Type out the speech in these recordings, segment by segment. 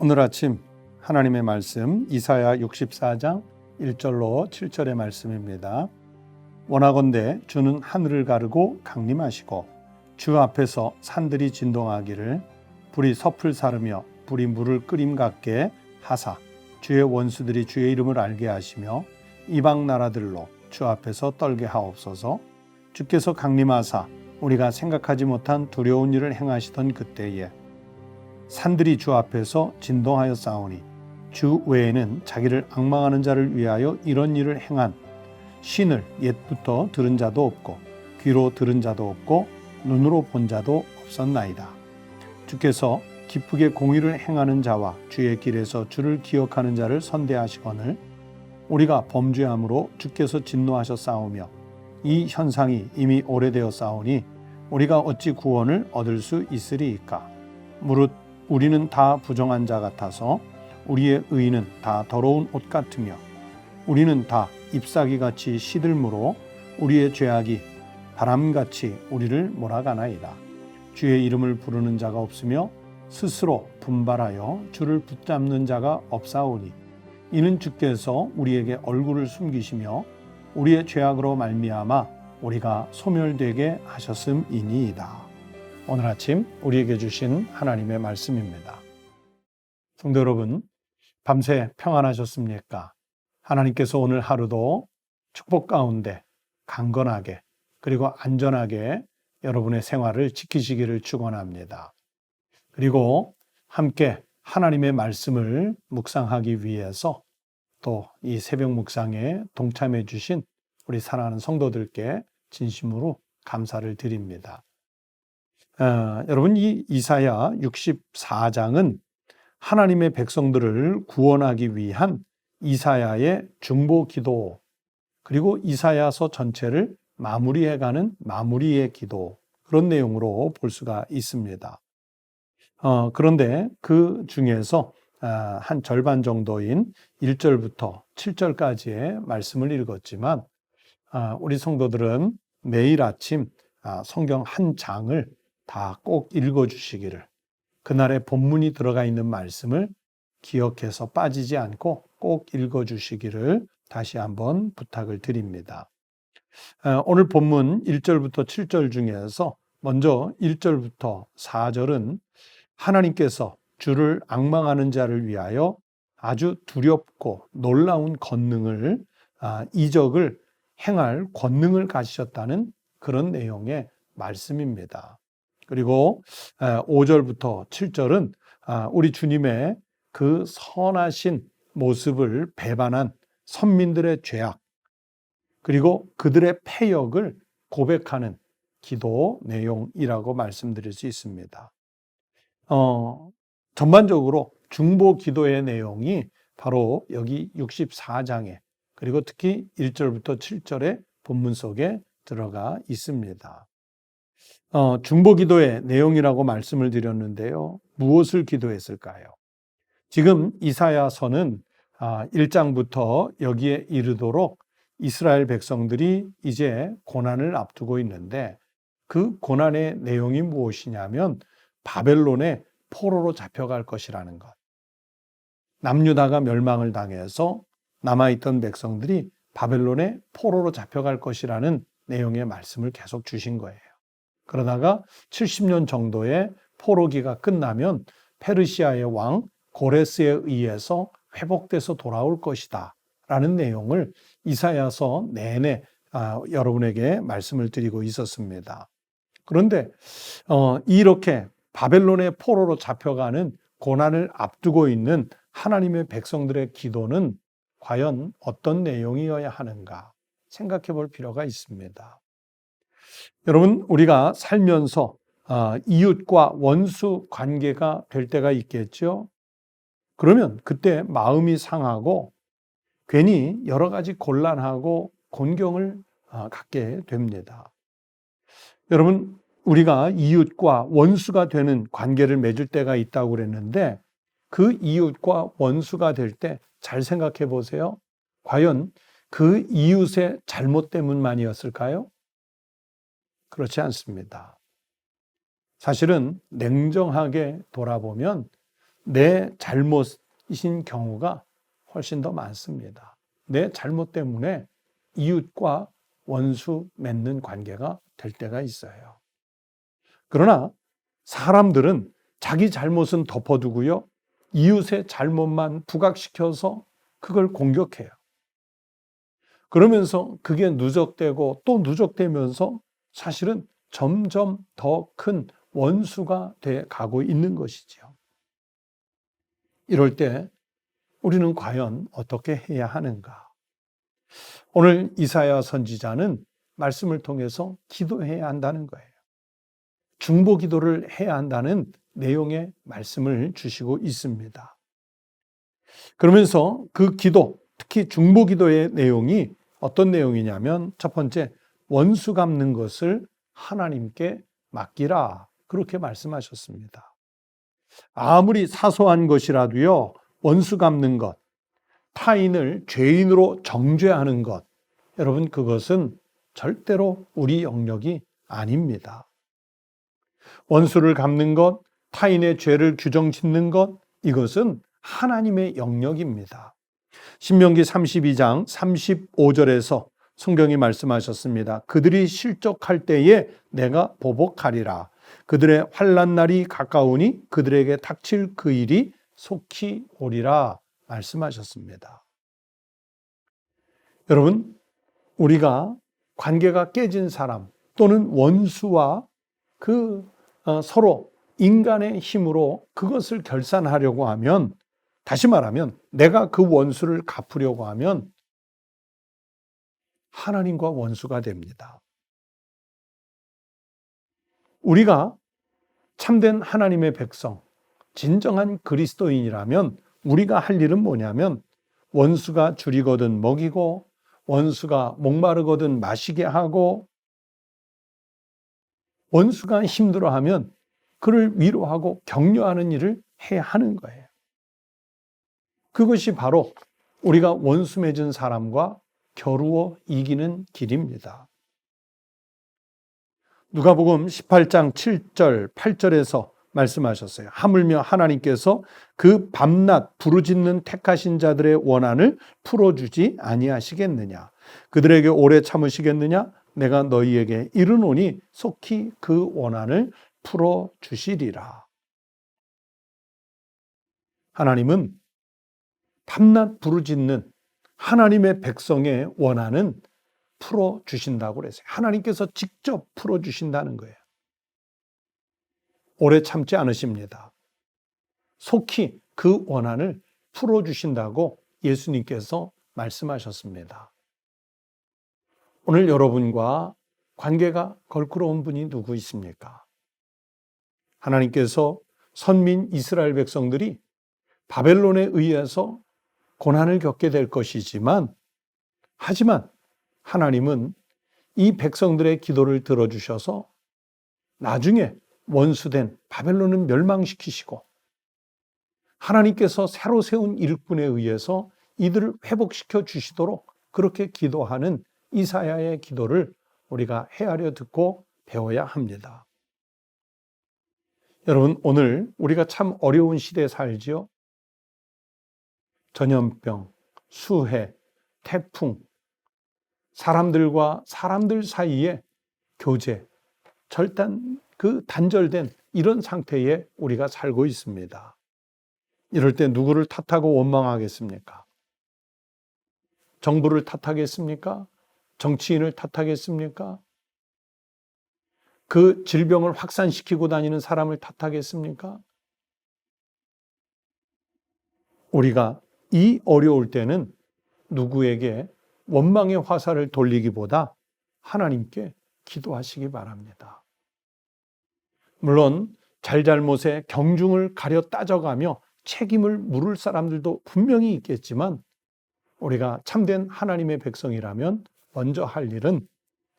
오늘 아침 하나님의 말씀 이사야 64장 1절로 7절의 말씀입니다. 원하건대 주는 하늘을 가르고 강림하시고 주 앞에서 산들이 진동하기를 불이 섭을 사르며 불이 물을 끓임 같게 하사 주의 원수들이 주의 이름을 알게 하시며 이방 나라들로 주 앞에서 떨게 하옵소서. 주께서 강림하사 우리가 생각하지 못한 두려운 일을 행하시던 그때에 산들이 주 앞에서 진동하여 싸우니 주 외에는 자기를 앙망하는 자를 위하여 이런 일을 행한 신을 옛부터 들은 자도 없고 귀로 들은 자도 없고 눈으로 본 자도 없었나이다. 주께서 기쁘게 공의를 행하는 자와 주의 길에서 주를 기억하는 자를 선대하시거늘 우리가 범죄함으로 주께서 진노하셔 싸우며 이 현상이 이미 오래되어 싸우니 우리가 어찌 구원을 얻을 수 있으리이까. 무릇 우리는 다 부정한 자 같아서 우리의 의는 다 더러운 옷 같으며 우리는 다 잎사귀같이 시들므로 우리의 죄악이 바람같이 우리를 몰아가나이다. 주의 이름을 부르는 자가 없으며 스스로 분발하여 주를 붙잡는 자가 없사오니 이는 주께서 우리에게 얼굴을 숨기시며 우리의 죄악으로 말미암아 우리가 소멸되게 하셨음이니이다. 오늘 아침 우리에게 주신 하나님의 말씀입니다. 성도 여러분, 밤새 평안하셨습니까? 하나님께서 오늘 하루도 축복 가운데 강건하게 그리고 안전하게 여러분의 생활을 지키시기를 축원합니다. 그리고 함께 하나님의 말씀을 묵상하기 위해서 또 이 새벽 묵상에 동참해 주신 우리 사랑하는 성도들께 진심으로 감사를 드립니다. 여러분, 이 이사야 64장은 하나님의 백성들을 구원하기 위한 이사야의 중보 기도, 그리고 이사야서 전체를 마무리해가는 마무리의 기도, 그런 내용으로 볼 수가 있습니다. 그런데 그 중에서 한 절반 정도인 1절부터 7절까지의 말씀을 읽었지만 우리 성도들은 매일 아침 성경 한 장을 다 꼭 읽어주시기를, 그날의 본문이 들어가 있는 말씀을 기억해서 빠지지 않고 꼭 읽어주시기를 다시 한번 부탁을 드립니다. 오늘 본문 1절부터 7절 중에서 먼저 1절부터 4절은 하나님께서 주를 앙망하는 자를 위하여 아주 두렵고 놀라운 권능을, 이적을 행할 권능을 가지셨다는 그런 내용의 말씀입니다. 그리고 5절부터 7절은 우리 주님의 그 선하신 모습을 배반한 선민들의 죄악, 그리고 그들의 패역을 고백하는 기도 내용이라고 말씀드릴 수 있습니다. 전반적으로 중보 기도의 내용이 바로 여기 64장에, 그리고 특히 1절부터 7절의 본문 속에 들어가 있습니다. 중보 기도의 내용이라고 말씀을 드렸는데요. 무엇을 기도했을까요? 지금 이사야서는 1장부터 여기에 이르도록 이스라엘 백성들이 이제 고난을 앞두고 있는데, 그 고난의 내용이 무엇이냐면 바벨론의 포로로 잡혀갈 것이라는 것. 남유다가 멸망을 당해서 남아있던 백성들이 바벨론의 포로로 잡혀갈 것이라는 내용의 말씀을 계속 주신 거예요. 그러다가 70년 정도의 포로기가 끝나면 페르시아의 왕 고레스에 의해서 회복돼서 돌아올 것이다 라는 내용을 이사야서 내내 여러분에게 말씀을 드리고 있었습니다. 그런데 이렇게 바벨론의 포로로 잡혀가는 고난을 앞두고 있는 하나님의 백성들의 기도는 과연 어떤 내용이어야 하는가 생각해 볼 필요가 있습니다. 여러분, 우리가 살면서 이웃과 원수 관계가 될 때가 있겠죠. 그러면 그때 마음이 상하고 괜히 여러 가지 곤란하고 곤경을 갖게 됩니다. 여러분, 우리가 이웃과 원수가 되는 관계를 맺을 때가 있다고 그랬는데, 그 이웃과 원수가 될 때 잘 생각해 보세요. 과연 그 이웃의 잘못 때문만이었을까요? 그렇지 않습니다. 사실은 냉정하게 돌아보면 내 잘못이신 경우가 훨씬 더 많습니다. 내 잘못 때문에 이웃과 원수 맺는 관계가 될 때가 있어요. 그러나 사람들은 자기 잘못은 덮어두고요, 이웃의 잘못만 부각시켜서 그걸 공격해요. 그러면서 그게 누적되고 또 누적되면서 사실은 점점 더 큰 원수가 돼 가고 있는 것이죠. 이럴 때 우리는 과연 어떻게 해야 하는가? 오늘 이사야 선지자는 말씀을 통해서 기도해야 한다는 거예요. 중보 기도를 해야 한다는 내용의 말씀을 주시고 있습니다. 그러면서 그 기도, 특히 중보 기도의 내용이 어떤 내용이냐면, 첫 번째, 원수 갚는 것을 하나님께 맡기라, 그렇게 말씀하셨습니다. 아무리 사소한 것이라도요, 원수 갚는 것, 타인을 죄인으로 정죄하는 것, 여러분, 그것은 절대로 우리 영역이 아닙니다. 원수를 갚는 것, 타인의 죄를 규정짓는 것, 이것은 하나님의 영역입니다. 신명기 32장 35절에서 성경이 말씀하셨습니다. 그들이 실족할 때에 내가 보복하리라. 그들의 환난 날이 가까우니 그들에게 닥칠 그 일이 속히 오리라 말씀하셨습니다. 여러분, 우리가 관계가 깨진 사람 또는 원수와 서로 인간의 힘으로 그것을 결산하려고 하면, 다시 말하면 내가 그 원수를 갚으려고 하면 하나님과 원수가 됩니다. 우리가 참된 하나님의 백성, 진정한 그리스도인이라면 우리가 할 일은 뭐냐면, 원수가 줄이거든 먹이고, 원수가 목마르거든 마시게 하고, 원수가 힘들어하면 그를 위로하고 격려하는 일을 해야 하는 거예요. 그것이 바로 우리가 원수 맺은 사람과 겨루어 이기는 길입니다. 누가복음 18장 7절, 8절에서 말씀하셨어요. 하물며 하나님께서 그 밤낮 부르짖는 택하신 자들의 원한을 풀어주지 아니하시겠느냐? 그들에게 오래 참으시겠느냐? 내가 너희에게 이르노니 속히 그 원한을 풀어주시리라. 하나님은 밤낮 부르짖는 하나님의 백성의 원한은 풀어주신다고 그랬어요. 하나님께서 직접 풀어주신다는 거예요. 오래 참지 않으십니다. 속히 그 원한을 풀어주신다고 예수님께서 말씀하셨습니다. 오늘 여러분과 관계가 걸크러운 분이 누구 있습니까? 하나님께서 선민 이스라엘 백성들이 바벨론에 의해서 고난을 겪게 될 것이지만, 하지만 하나님은 이 백성들의 기도를 들어주셔서 나중에 원수된 바벨론은 멸망시키시고, 하나님께서 새로 세운 일꾼에 의해서 이들을 회복시켜 주시도록 그렇게 기도하는 이사야의 기도를 우리가 헤아려 듣고 배워야 합니다. 여러분, 오늘 우리가 참 어려운 시대에 살지요. 전염병, 수해, 태풍, 사람들과 사람들 사이에 교제, 단절된 이런 상태에 우리가 살고 있습니다. 이럴 때 누구를 탓하고 원망하겠습니까? 정부를 탓하겠습니까? 정치인을 탓하겠습니까? 그 질병을 확산시키고 다니는 사람을 탓하겠습니까? 우리가 이 어려울 때는 누구에게 원망의 화살을 돌리기보다 하나님께 기도하시기 바랍니다. 물론 잘잘못의 경중을 가려 따져가며 책임을 물을 사람들도 분명히 있겠지만, 우리가 참된 하나님의 백성이라면 먼저 할 일은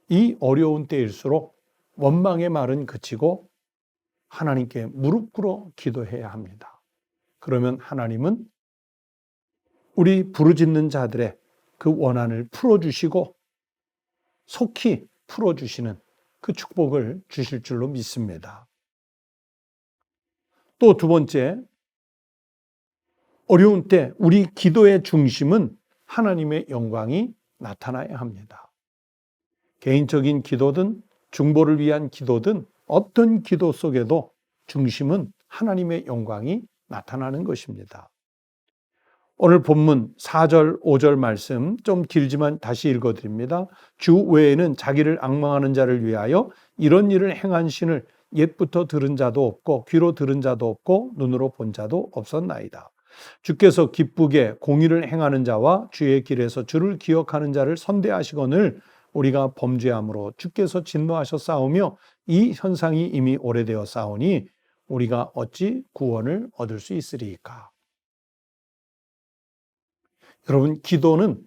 이 어려운 때일수록 원망의 말은 그치고 하나님께 무릎 꿇어 기도해야 합니다. 그러면 하나님은 우리 부르짖는 자들의 그 원한을 풀어주시고 속히 풀어주시는 그 축복을 주실 줄로 믿습니다. 또 두 번째, 어려운 때 우리 기도의 중심은 하나님의 영광이 나타나야 합니다. 개인적인 기도든 중보를 위한 기도든 어떤 기도 속에도 중심은 하나님의 영광이 나타나는 것입니다. 오늘 본문 4절, 5절 말씀 좀 길지만 다시 읽어드립니다. 주 외에는 자기를 앙망하는 자를 위하여 이런 일을 행한 신을 옛부터 들은 자도 없고 귀로 들은 자도 없고 눈으로 본 자도 없었나이다. 주께서 기쁘게 공의를 행하는 자와 주의 길에서 주를 기억하는 자를 선대하시거늘 우리가 범죄함으로 주께서 진노하셨사오며 이 현상이 이미 오래되어 싸우니 우리가 어찌 구원을 얻을 수 있으리이까. 여러분, 기도는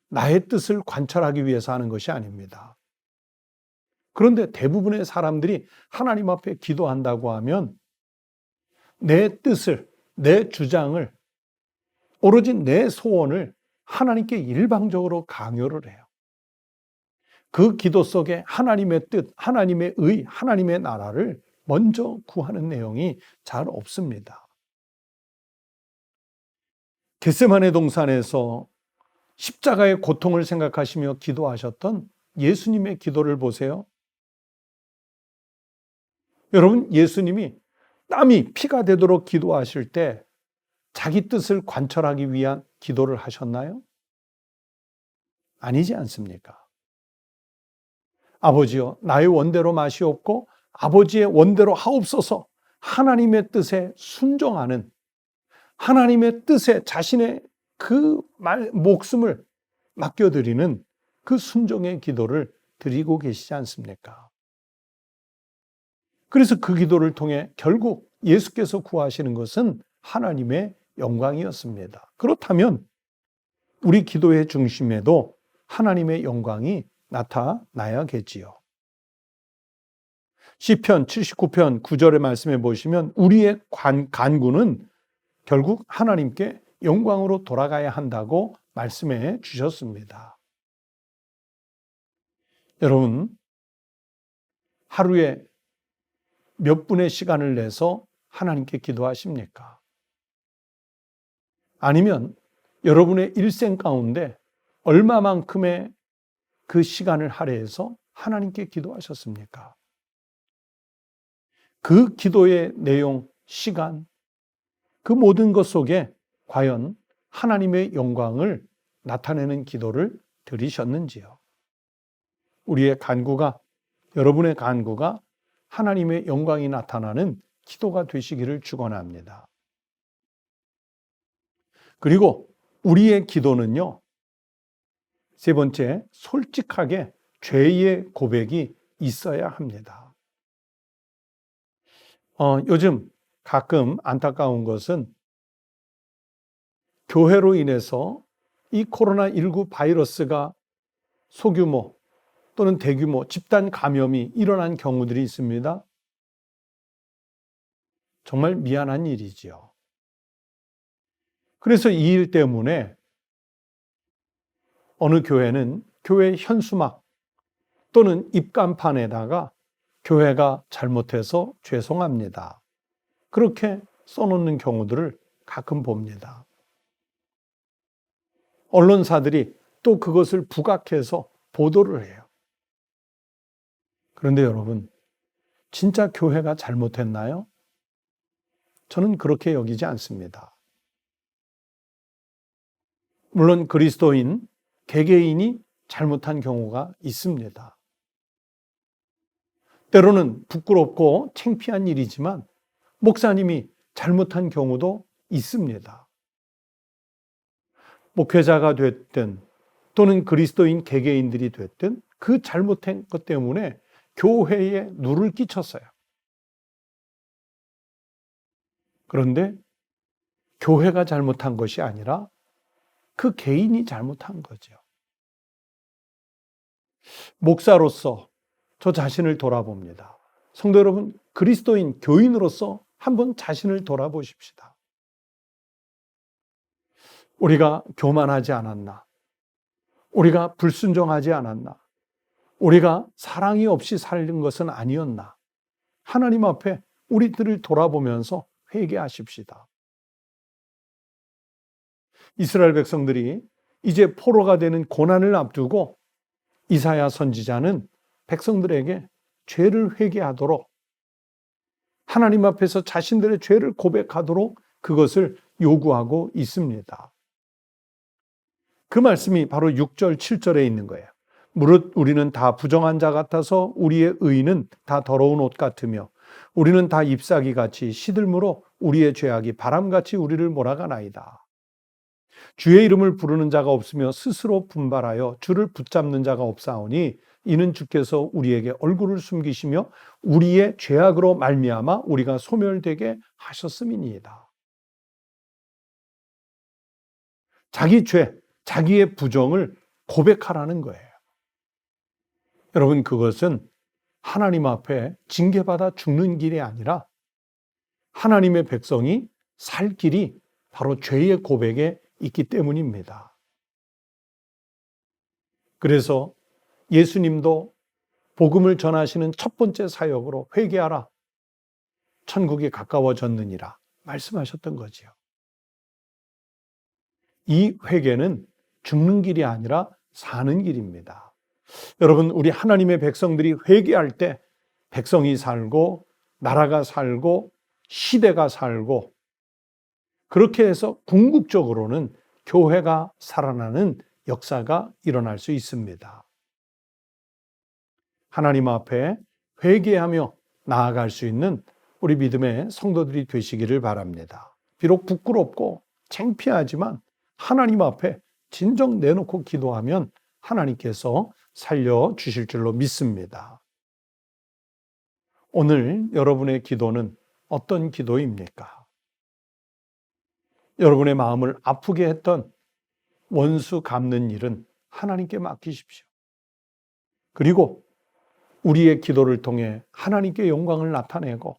나의 뜻을 관철하기 위해서 하는 것이 아닙니다. 그런데 대부분의 사람들이 하나님 앞에 기도한다고 하면 내 뜻을, 내 주장을, 오로지 내 소원을 하나님께 일방적으로 강요를 해요. 그 기도 속에 하나님의 뜻, 하나님의 의, 하나님의 나라를 먼저 구하는 내용이 잘 없습니다. 겟세마네 동산에서 십자가의 고통을 생각하시며 기도하셨던 예수님의 기도를 보세요. 여러분, 예수님이 땀이 피가 되도록 기도하실 때 자기 뜻을 관철하기 위한 기도를 하셨나요? 아니지 않습니까? 아버지여, 나의 원대로 마시옵고 아버지의 원대로 하옵소서. 하나님의 뜻에 순종하는, 하나님의 뜻에 자신의 그 목숨을 맡겨드리는 그 순종의 기도를 드리고 계시지 않습니까? 그래서 그 기도를 통해 결국 예수께서 구하시는 것은 하나님의 영광이었습니다. 그렇다면 우리 기도의 중심에도 하나님의 영광이 나타나야겠지요. 시편 79편 9절의 말씀에 보시면 우리의 간구는 결국 하나님께 영광으로 돌아가야 한다고 말씀해 주셨습니다. 여러분, 하루에 몇 분의 시간을 내서 하나님께 기도하십니까? 아니면 여러분의 일생 가운데 얼마만큼의 그 시간을 할애해서 하나님께 기도하셨습니까? 그 기도의 내용, 시간, 그 모든 것 속에 과연 하나님의 영광을 나타내는 기도를 드리셨는지요? 우리의 간구가, 여러분의 간구가 하나님의 영광이 나타나는 기도가 되시기를 축원합니다. 그리고 우리의 기도는요, 세 번째, 솔직하게 죄의 고백이 있어야 합니다. 요즘 가끔 안타까운 것은 교회로 인해서 이 코로나19 바이러스가 소규모 또는 대규모 집단 감염이 일어난 경우들이 있습니다. 정말 미안한 일이지요. 그래서 이 일 때문에 어느 교회는 교회 현수막 또는 입간판에다가 교회가 잘못해서 죄송합니다, 그렇게 써놓는 경우들을 가끔 봅니다. 언론사들이 또 그것을 부각해서 보도를 해요. 그런데 여러분, 진짜 교회가 잘못했나요? 저는 그렇게 여기지 않습니다. 물론 그리스도인, 개개인이 잘못한 경우가 있습니다. 때로는 부끄럽고 창피한 일이지만 목사님이 잘못한 경우도 있습니다. 목회자가 됐든 또는 그리스도인 개개인들이 됐든 그 잘못한 것 때문에 교회에 누를 끼쳤어요. 그런데 교회가 잘못한 것이 아니라 그 개인이 잘못한 거죠. 목사로서 저 자신을 돌아봅니다. 성도 여러분, 그리스도인 교인으로서 한번 자신을 돌아보십시다. 우리가 교만하지 않았나? 우리가 불순종하지 않았나? 우리가 사랑이 없이 살는 것은 아니었나? 하나님 앞에 우리들을 돌아보면서 회개하십시다. 이스라엘 백성들이 이제 포로가 되는 고난을 앞두고 이사야 선지자는 백성들에게 죄를 회개하도록, 하나님 앞에서 자신들의 죄를 고백하도록 그것을 요구하고 있습니다. 그 말씀이 바로 6절, 7절에 있는 거예요. 무릇 우리는 다 부정한 자 같아서 우리의 의는 다 더러운 옷 같으며 우리는 다 잎사귀같이 시들므로 우리의 죄악이 바람같이 우리를 몰아가나이다. 주의 이름을 부르는 자가 없으며 스스로 분발하여 주를 붙잡는 자가 없사오니 이는 주께서 우리에게 얼굴을 숨기시며 우리의 죄악으로 말미암아 우리가 소멸되게 하셨음이니이다. 자기 죄, 자기의 부정을 고백하라는 거예요. 여러분, 그것은 하나님 앞에 징계받아 죽는 길이 아니라 하나님의 백성이 살 길이 바로 죄의 고백에 있기 때문입니다. 그래서 예수님도 복음을 전하시는 첫 번째 사역으로 회개하라, 천국이 가까워졌느니라 말씀하셨던 거지요. 이 회개는 죽는 길이 아니라 사는 길입니다. 여러분, 우리 하나님의 백성들이 회개할 때 백성이 살고 나라가 살고 시대가 살고, 그렇게 해서 궁극적으로는 교회가 살아나는 역사가 일어날 수 있습니다. 하나님 앞에 회개하며 나아갈 수 있는 우리 믿음의 성도들이 되시기를 바랍니다. 비록 부끄럽고 창피하지만 하나님 앞에 진정 내놓고 기도하면 하나님께서 살려주실 줄로 믿습니다. 오늘 여러분의 기도는 어떤 기도입니까? 여러분의 마음을 아프게 했던 원수 갚는 일은 하나님께 맡기십시오. 그리고 우리의 기도를 통해 하나님께 영광을 나타내고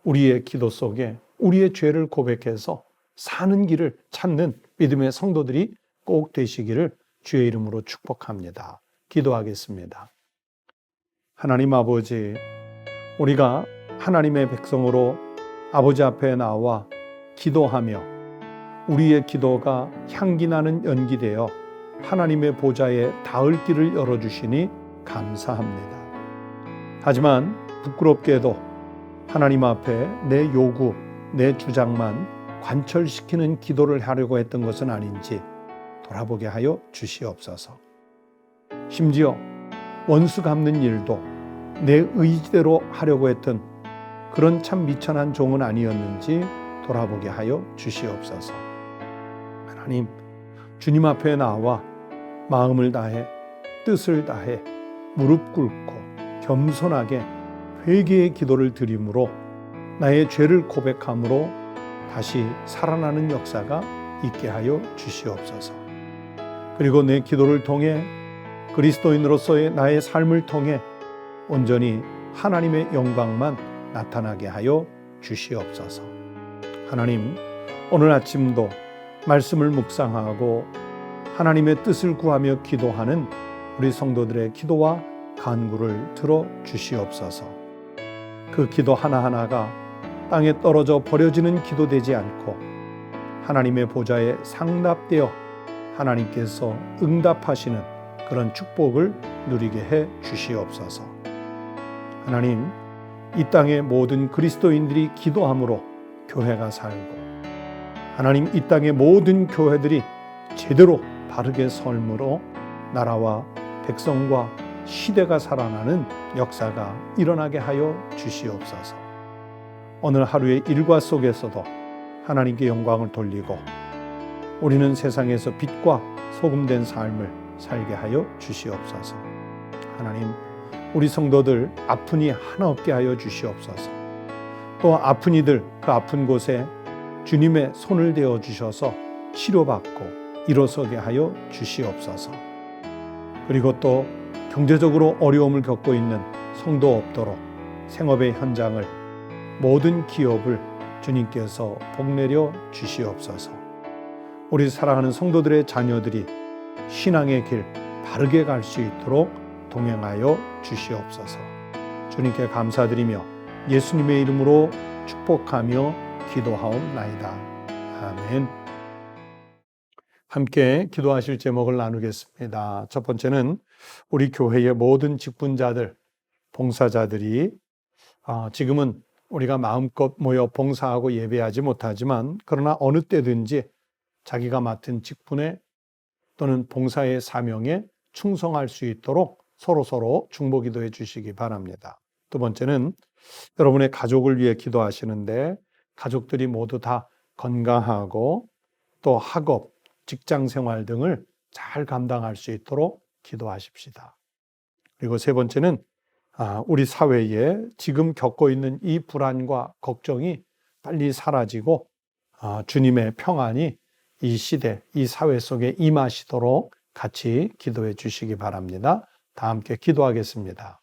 우리의 기도 속에 우리의 죄를 고백해서 사는 길을 찾는 믿음의 성도들이 꼭 되시기를 주의 이름으로 축복합니다. 기도하겠습니다. 하나님 아버지, 우리가 하나님의 백성으로 아버지 앞에 나와 기도하며 우리의 기도가 향기나는 연기되어 하나님의 보좌에 닿을 길을 열어주시니 감사합니다. 하지만 부끄럽게도 하나님 앞에 내 요구, 내 주장만 관철시키는 기도를 하려고 했던 것은 아닌지 돌아보게 하여 주시옵소서. 심지어 원수 갚는 일도 내 의지대로 하려고 했던 그런 참 미천한 종은 아니었는지 돌아보게 하여 주시옵소서. 하나님, 주님 앞에 나와 마음을 다해 뜻을 다해 무릎 꿇고 겸손하게 회개의 기도를 드림으로 나의 죄를 고백함으로 다시 살아나는 역사가 있게 하여 주시옵소서. 그리고 내 기도를 통해 그리스도인으로서의 나의 삶을 통해 온전히 하나님의 영광만 나타나게 하여 주시옵소서. 하나님, 오늘 아침도 말씀을 묵상하고 하나님의 뜻을 구하며 기도하는 우리 성도들의 기도와 간구를 들어 주시옵소서. 그 기도 하나하나가 땅에 떨어져 버려지는 기도 되지 않고 하나님의 보좌에 상납되어 하나님께서 응답하시는 그런 축복을 누리게 해 주시옵소서. 하나님, 이 땅의 모든 그리스도인들이 기도함으로 교회가 살고, 하나님, 이 땅의 모든 교회들이 제대로 바르게 삶으로 나라와 백성과 시대가 살아나는 역사가 일어나게 하여 주시옵소서. 오늘 하루의 일과 속에서도 하나님께 영광을 돌리고 우리는 세상에서 빛과 소금된 삶을 살게 하여 주시옵소서. 하나님, 우리 성도들 아픈 이 하나 없게 하여 주시옵소서. 또 아픈 이들 그 아픈 곳에 주님의 손을 대어 주셔서 치료받고 일어서게 하여 주시옵소서. 그리고 또 경제적으로 어려움을 겪고 있는 성도 없도록 생업의 현장을, 모든 기업을 주님께서 복내려 주시옵소서. 우리 사랑하는 성도들의 자녀들이 신앙의 길 바르게 갈 수 있도록 동행하여 주시옵소서. 주님께 감사드리며 예수님의 이름으로 축복하며 기도하옵나이다. 아멘. 함께 기도하실 제목을 나누겠습니다. 첫 번째는 우리 교회의 모든 직분자들, 봉사자들이 지금은 우리가 마음껏 모여 봉사하고 예배하지 못하지만 그러나 어느 때든지 자기가 맡은 직분에 또는 봉사의 사명에 충성할 수 있도록 서로 중보기도해 주시기 바랍니다. 두 번째는 여러분의 가족을 위해 기도하시는데 가족들이 모두 다 건강하고 또 학업, 직장생활 등을 잘 감당할 수 있도록 기도하십시다. 그리고 세 번째는 우리 사회에 지금 겪고 있는 이 불안과 걱정이 빨리 사라지고 주님의 평안이 이 시대, 이 사회 속에 임하시도록 같이 기도해 주시기 바랍니다. 다 함께 기도하겠습니다.